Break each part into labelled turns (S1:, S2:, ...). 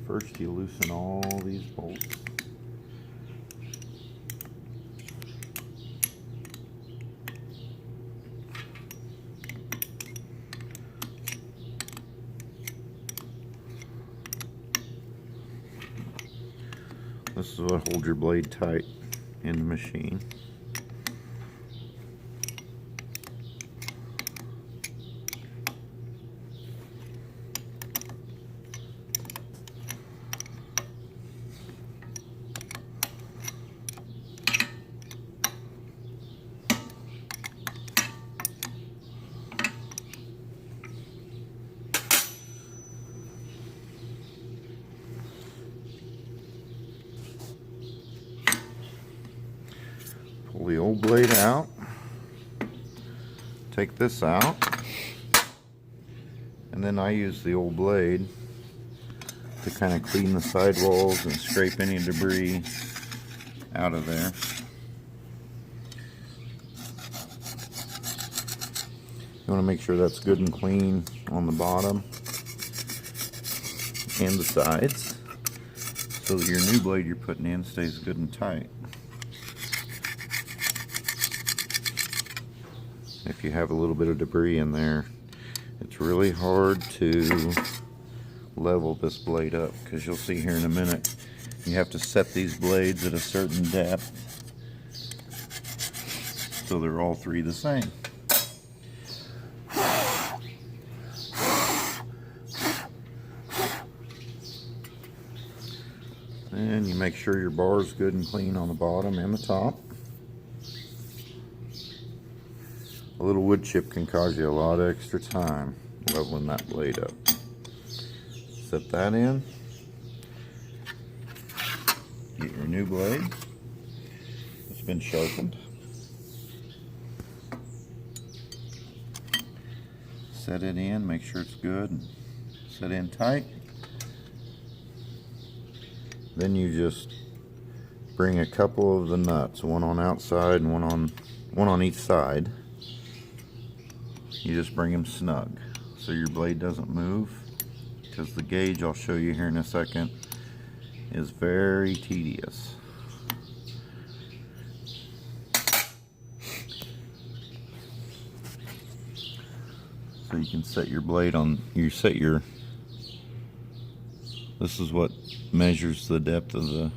S1: First you loosen all these bolts. This is what holds your blade tight in the machine. Pull the old blade out, take this out, and then I use the old blade to kind of clean the sidewalls and scrape any debris out of there. You want to make sure that's good and clean on the bottom and the sides so that your new blade you're putting in stays good and tight. If you have a little bit of debris in there, it's really hard to level this blade up, because you'll see here in a minute you have to set these blades at a certain depth so they're all three the same. And you make sure your bar is good and clean on the bottom and the top. A little wood chip can cause you a lot of extra time leveling that blade up. Set that in. Get your new blade. It's been sharpened. Set it in, make sure it's good, and set in tight. Then you just bring a couple of the nuts, one on outside and one on each side. You just bring them snug so your blade doesn't move, because the gauge I'll show you here in a second is very tedious. So you can set your blade on, this is what measures the depth of the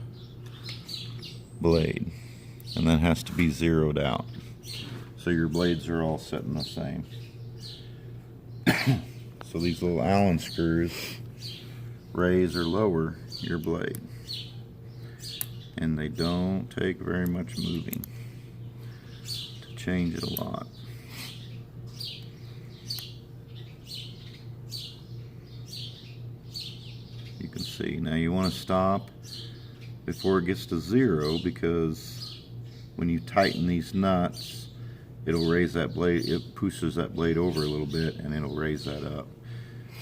S1: blade, and that has to be zeroed out so your blades are all setting the same. So these little Allen screws raise or lower your blade, and they don't take very much moving to change it a lot. You can see now you want to stop before it gets to zero, because when you tighten these nuts, it'll raise that blade, it pushes that blade over a little bit and it'll raise that up.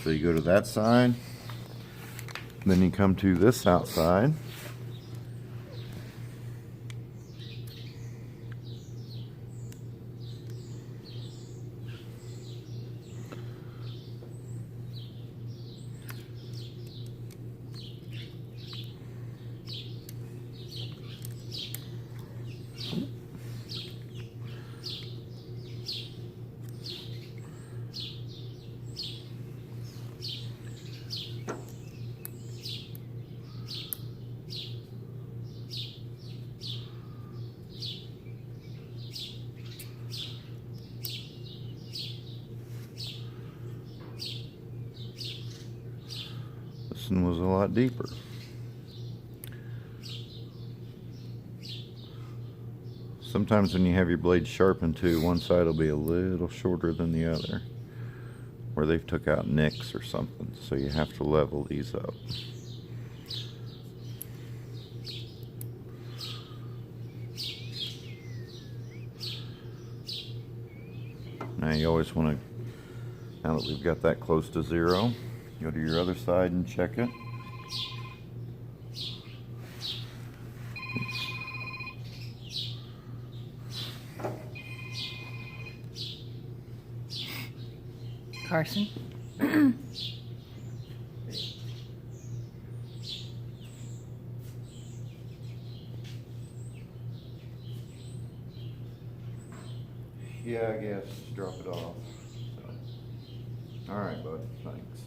S1: So you go to that side, then you come to this outside, this one was a lot deeper. Sometimes when you have your blade sharpened too, one side will be a little shorter than the other, where they've took out nicks or something, so you have to level these up. Now you always want to, now that we've got that close to zero, go to your other side and check it.
S2: Carson.
S1: Yeah, I guess. Drop it off. So. All right, bud. Thanks.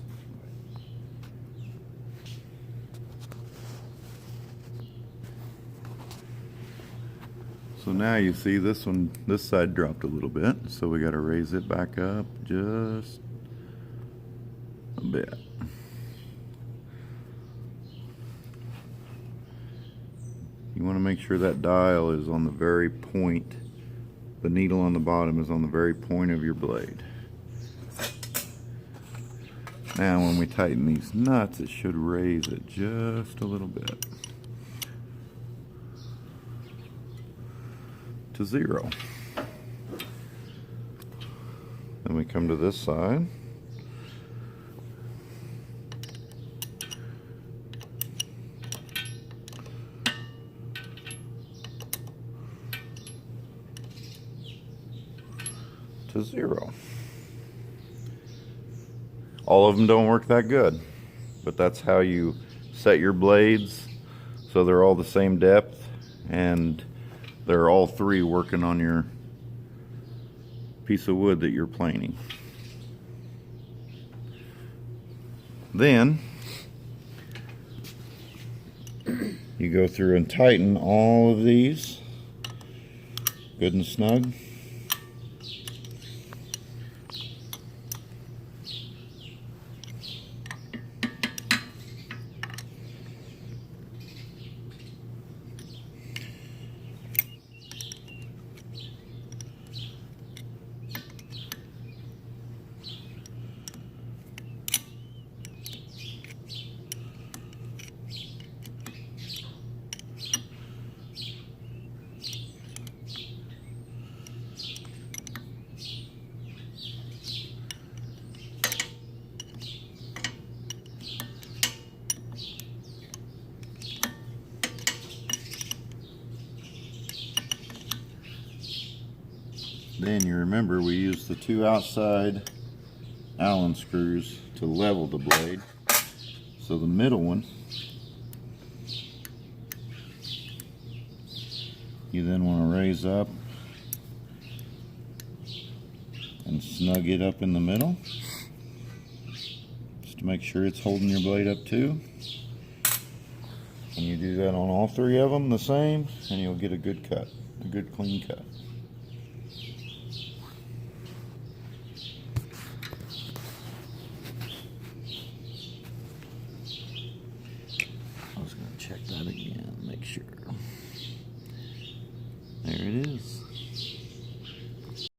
S1: So now you see this one, this side dropped a little bit, so we got to raise it back up just a bit. You want to make sure that dial is on the very point, the needle on the bottom is on the very point of your blade. Now when we tighten these nuts, it should raise it just a little bit to 0. Then we come to this side. To 0. All of them don't work that good, but that's how you set your blades so they're all the same depth and they're all 3 working on your piece of wood that you're planing. Then you go through and tighten all of these good and snug. Then you remember we use the 2 outside Allen screws to level the blade. So the middle one, you then want to raise up and snug it up in the middle, just to make sure it's holding your blade up too. And you do that on all 3 of them the same, and you'll get a good cut, a good clean cut. I was going to check that again, make sure.